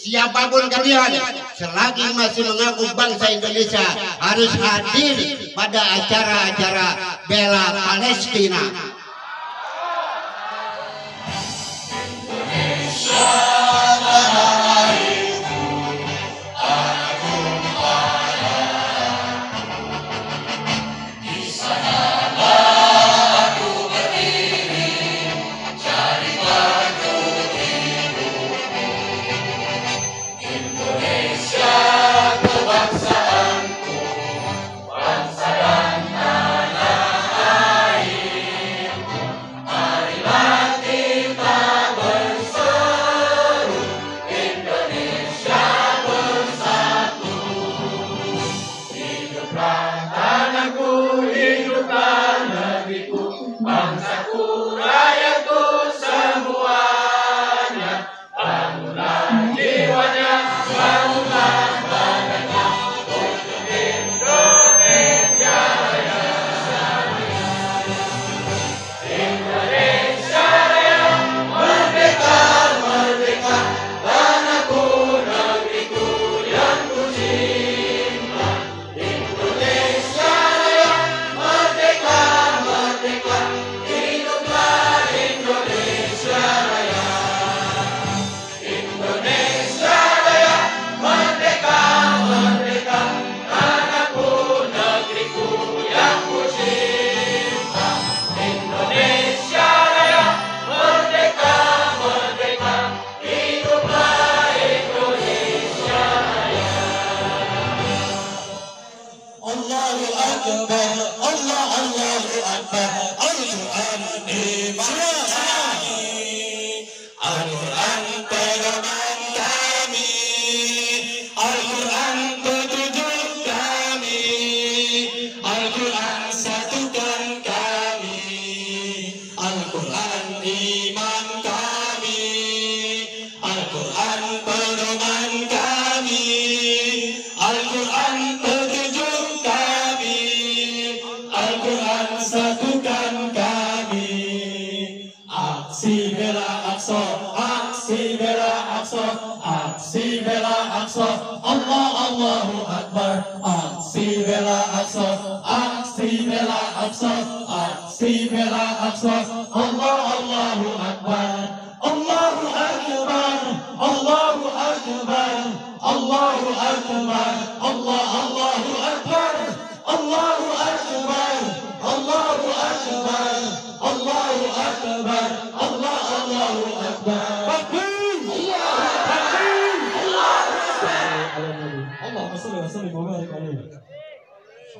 siapapun kalian selagi masih mengaku bangsa Indonesia harus hadir pada acara-acara bela Palestina.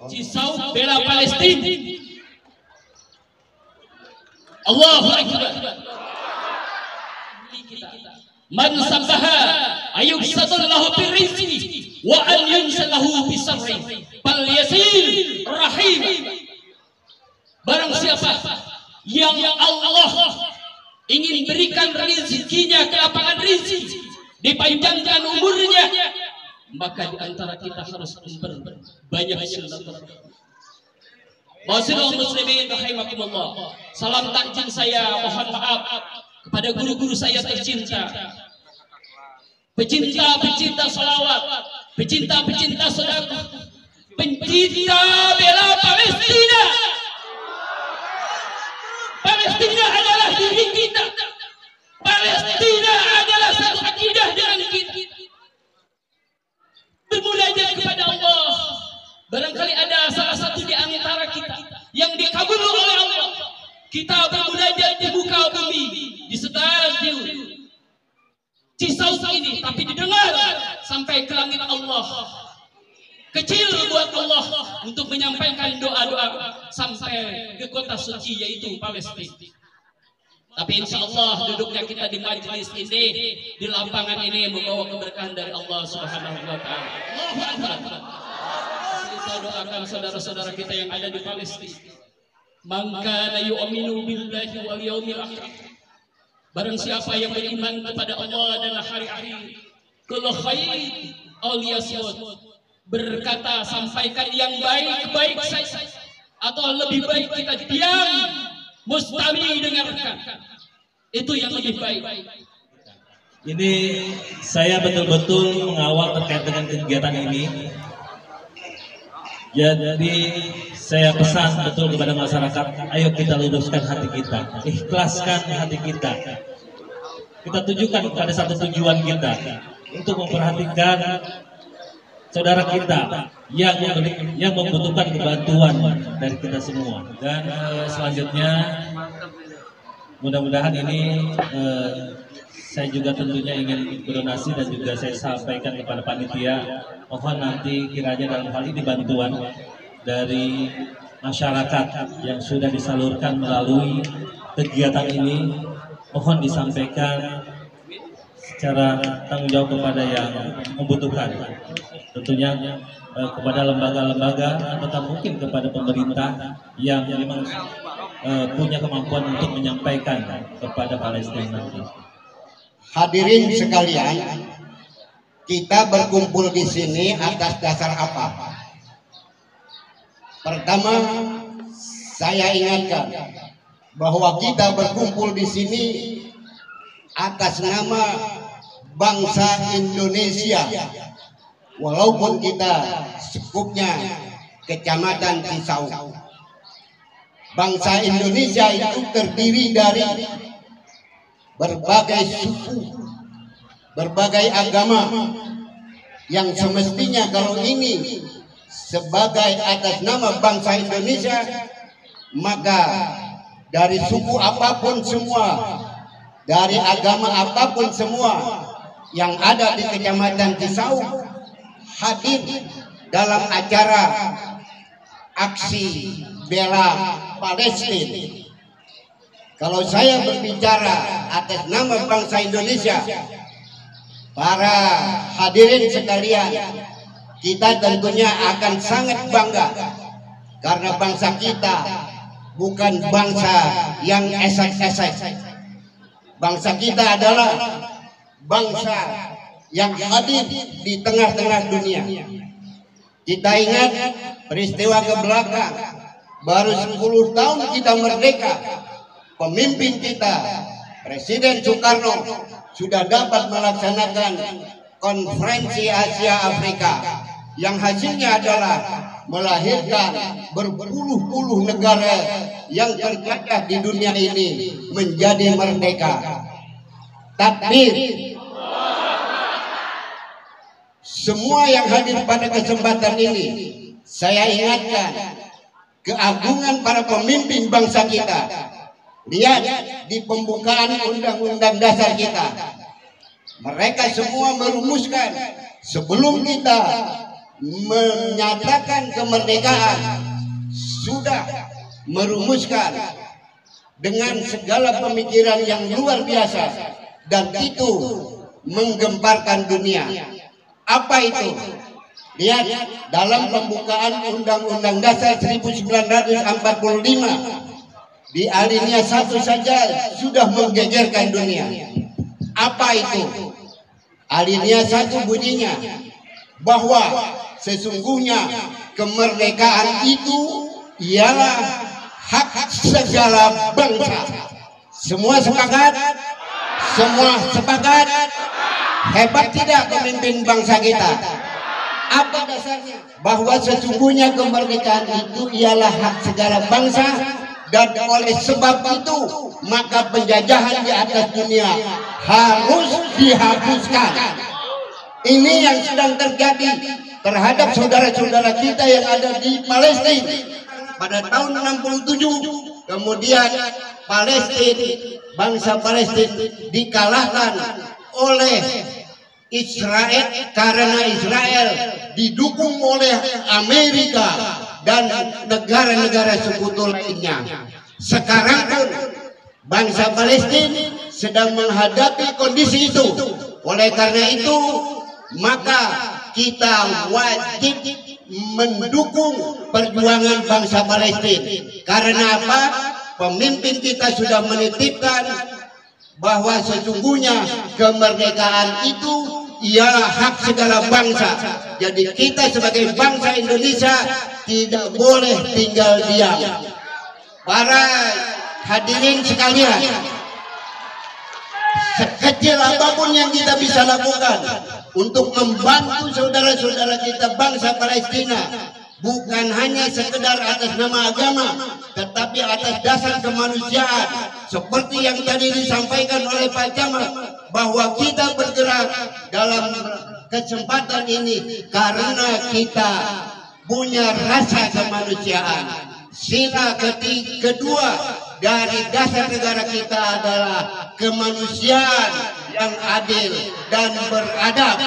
Cisau bela Palestina. Allahu Akbar. Man sabbaha ayubsadallahu birrizqi wa an yunsalahu bisarri fal yasil rahim. Barang siapa yang Allah ingin berikan rezekinya, kelapangan rezeki, dipanjangkan umurnya, maka di antara kita harus berbanyak silaturahmi. Masyaallah muslimin rahimakumullah. Salam takjil saya mohon maaf kepada guru-guru saya tercinta, pecinta salawat, pecinta sedekah, pencinta bela Palestina. Palestina adalah diri kita. Palestina adalah satu akidah dengan kita. Bermunajat kepada Allah. Barangkali ada salah satu di antara kita yang dikabul oleh Allah. Kita bermunajat di muka bumi, di stadion Cisau ini, tapi didengar sampai ke langit Allah. Kecil buat Allah untuk menyampaikan doa-doa sampai ke kota suci yaitu Palestina. Tapi insya Allah duduknya kita di majelis ini, di lapangan ini membawa keberkahan dari Allah Subhanahu wa Ta'ala. Allahu Akbar. Kita doakan saudara-saudara kita yang ada di Palestina. Man kana yu'minu billahi wal yaumil akhir. Barang siapa yang beriman kepada Allah dan hari akhir, kullu khair aw liyasmut, berkata sampaikan yang baik saja atau lebih baik kita diam, mustami dengarkan, itu yang lebih baik. Ini saya betul-betul mengawal terkait dengan kegiatan ini. Jadi saya pesan betul kepada masyarakat, ayo kita luruskan hati kita, ikhlaskan hati kita. Kita tujukan pada satu tujuan kita untuk memperhatikan saudara kita yang membutuhkan bantuan dari kita semua. Dan selanjutnya mudah-mudahan ini saya juga tentunya ingin berdonasi dan juga saya sampaikan kepada panitia, mohon nanti kiranya dalam hal ini bantuan dari masyarakat yang sudah disalurkan melalui kegiatan ini, mohon disampaikan secara tanggung jawab kepada yang membutuhkan. Tentunya kepada lembaga-lembaga atau mungkin kepada pemerintah yang memang punya kemampuan untuk menyampaikan kepada Palestina. Hadirin sekalian, kita berkumpul di sini atas dasar apa? Pertama, saya ingatkan bahwa kita berkumpul di sini atas nama bangsa Indonesia. Walaupun kita sekupnya Kecamatan Cisau. Bangsa Indonesia itu terdiri dari berbagai suku, berbagai agama, yang semestinya kalau ini sebagai atas nama bangsa Indonesia, maka dari suku apapun semua, dari agama apapun semua yang ada di Kecamatan Cisau hadir dalam acara aksi bela Palestina. Kalau saya berbicara atas nama bangsa Indonesia, para hadirin sekalian, kita tentunya akan sangat bangga karena bangsa kita bukan bangsa yang esek-esek. Bangsa kita adalah bangsa yang hadir di tengah-tengah dunia. Kita ingat peristiwa ke belakang, baru 10 tahun kita merdeka. Pemimpin kita, Presiden Soekarno, sudah dapat melaksanakan konferensi Asia Afrika yang hasilnya adalah melahirkan berpuluh-puluh negara yang terjajah di dunia ini menjadi merdeka. Takbir. Semua yang hadir pada kesempatan ini, saya ingatkan keagungan para pemimpin bangsa kita. Lihat di pembukaan Undang-Undang Dasar kita, mereka semua merumuskan sebelum kita menyatakan kemerdekaan, sudah merumuskan dengan segala pemikiran yang luar biasa, dan itu menggemparkan dunia. Apa itu? Lihat dalam pembukaan Undang-Undang Dasar 1945. Di alinea 1 saja sudah menggegerkan dunia. Apa itu? Alinea 1 bunyinya bahwa sesungguhnya kemerdekaan itu ialah hak segala bangsa. Semua sepakat? Semua sepakat? Hebat tidak pemimpin bangsa kita? Apa dasarnya? Bahwa sesungguhnya kemerdekaan itu ialah hak segala bangsa. Dan oleh sebab itu maka penjajahan di atas dunia harus dihapuskan. Ini yang sedang terjadi terhadap saudara-saudara kita yang ada di Palestina. Pada tahun 67 kemudian Palestina, bangsa Palestina dikalahkan oleh Israel karena Israel didukung oleh Amerika dan negara-negara sekutu lainnya. Sekarang pun bangsa Palestina sedang menghadapi kondisi itu. Oleh karena itu, maka kita wajib mendukung perjuangan bangsa Palestina. Karena apa? Pemimpin kita sudah menitipkan bahwa sesungguhnya kemerdekaan itu ialah hak segala bangsa. Jadi kita sebagai bangsa Indonesia tidak boleh tinggal diam. Para hadirin sekalian, sekecil apapun yang kita bisa lakukan untuk membantu saudara-saudara kita bangsa Palestina, bukan hanya sekedar atas nama agama, tetapi atas dasar kemanusiaan, seperti yang tadi disampaikan oleh Pak Camat, bahwa kita bergerak dalam kesempatan ini karena kita punya rasa kemanusiaan. Sila kedua dari dasar negara kita adalah kemanusiaan yang adil dan beradab.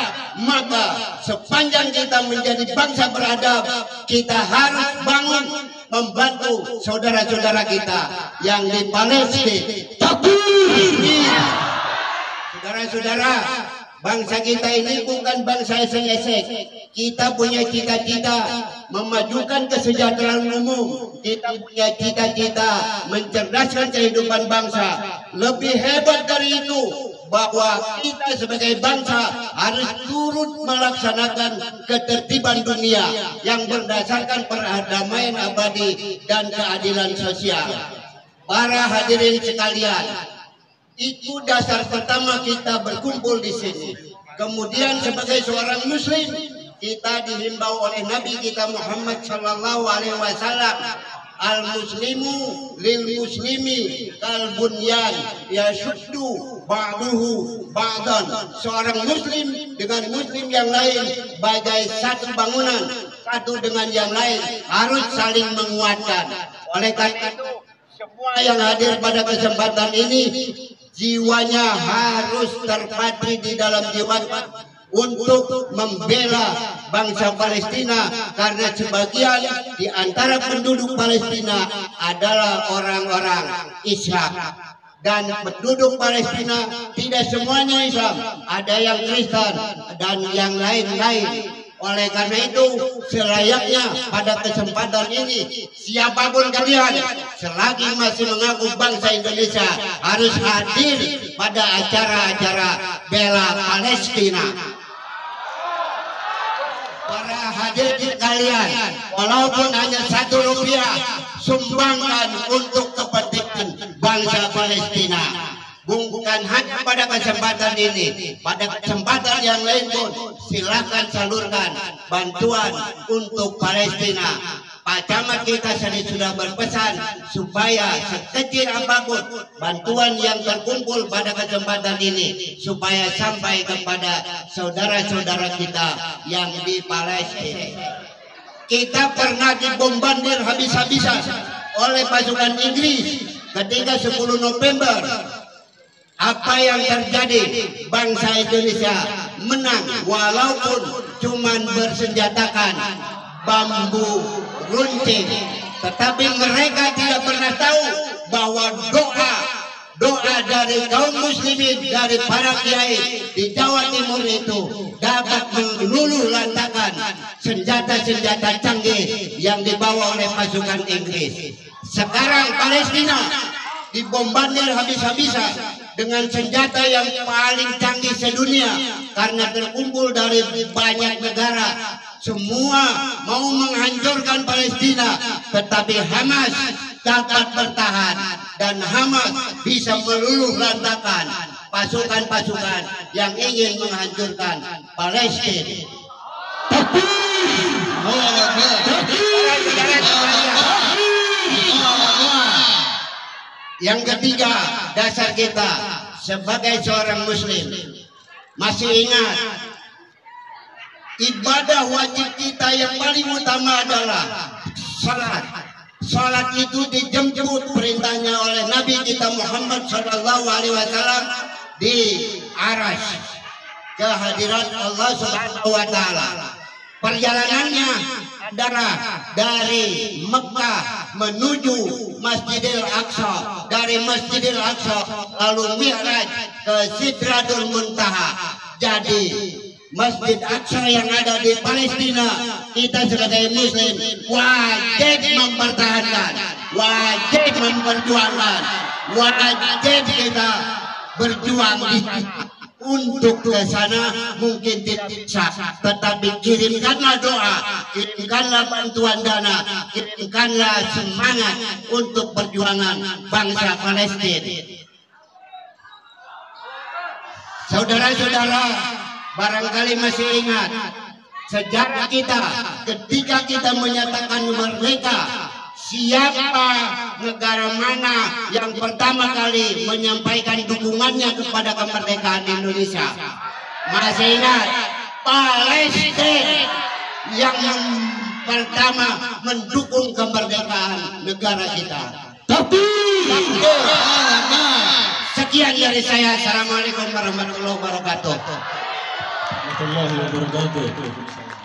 Maka sepanjang kita menjadi bangsa beradab, kita harus bangun membantu saudara-saudara kita yang di Palestina. Saudara-saudara, bangsa kita ini bukan bangsa esek-esek. Kita punya cita-cita memajukan kesejahteraan umum. Kita punya cita-cita mencerdaskan kehidupan bangsa. Lebih hebat dari itu, bahwa kita sebagai bangsa harus turut melaksanakan ketertiban dunia yang berdasarkan perdamaian abadi dan keadilan sosial. Para hadirin sekalian, itu dasar pertama kita berkumpul di sini. Kemudian sebagai seorang muslim, kita dihimbau oleh Nabi kita Muhammad sallallahu alaihi wasallam, al-muslimu lil muslimi kal bunyan yashuddu ba'duhu ba'dan. Seorang muslim dengan muslim yang lain bagai satu bangunan, satu dengan yang lain harus saling menguatkan. Oleh karena itu, semua yang hadir pada kesempatan ini jiwanya harus terpatri di dalam jiwanya untuk membela bangsa Palestina, karena sebagian di antara penduduk Palestina adalah orang-orang Islam, dan penduduk Palestina tidak semuanya Islam, ada yang Kristen dan yang lain-lain. Oleh karena itu, selayaknya pada kesempatan ini, siapapun kalian selagi masih mengaku bangsa Indonesia harus hadir pada acara-acara bela Palestina. Para hadirin kalian, walaupun hanya Rp1, sumbangkan untuk kepentingan bangsa Palestina. Bukan hanya pada kesempatan ini, pada kesempatan yang lain pun silakan salurkan bantuan untuk Palestina. Pak Camat kita sudah berpesan supaya sekecil apapun bantuan yang terkumpul pada kesempatan ini supaya sampai kepada saudara-saudara kita yang di Palestina. Kita pernah dibombardir habis-habisan oleh pasukan Inggris ketika 10 November. Apa yang terjadi? Bangsa Indonesia menang walaupun cuman bersenjatakan bambu runcing, tetapi mereka tidak pernah tahu bahwa doa dari kaum muslimin, dari para kiai di Jawa Timur itu dapat meluluh lantakan senjata-senjata canggih yang dibawa oleh pasukan Inggris. Sekarang Palestina dibombardir habis-habisan dengan senjata yang paling canggih sedunia, karena terkumpul dari banyak negara. Semua mau menghancurkan Palestina, tetapi Hamas dapat bertahan dan Hamas bisa meluluh lantakan pasukan-pasukan yang ingin menghancurkan Palestina. Yang ketiga, dasar kita sebagai seorang muslim, masih ingat ibadah wajib kita yang paling utama adalah salat. Salat itu dijemput perintahnya oleh Nabi kita Muhammad SAW di Arasy, kehadiran Allah Subhanahu wa taala. Perjalanannya adalah dari Mekah menuju Masjidil Aqsa, dari Masjidil Aqsa lalu Mi'raj ke Sidratul Muntaha. Jadi Masjid Aqsa yang ada di Palestina, kita sebagai muslim wajib mempertahankan, wajib memperjuangkan, wajib kita berjuang di untuk ke sana. Mungkin tidak bisa, tetapi kirimkanlah doa, kirimkanlah bantuan dana, kirimkanlah semangat untuk perjuangan bangsa Palestina. Saudara-saudara, barangkali masih ingat sejarah kita ketika kita menyatakan merdeka. Siapa negara mana yang pertama kali menyampaikan dukungannya kepada kemerdekaan Indonesia? Masih ingat? Palestina yang pertama mendukung kemerdekaan negara kita. Sekian dari saya. Assalamualaikum warahmatullahi wabarakatuh. Warahmatullahi wabarakatuh.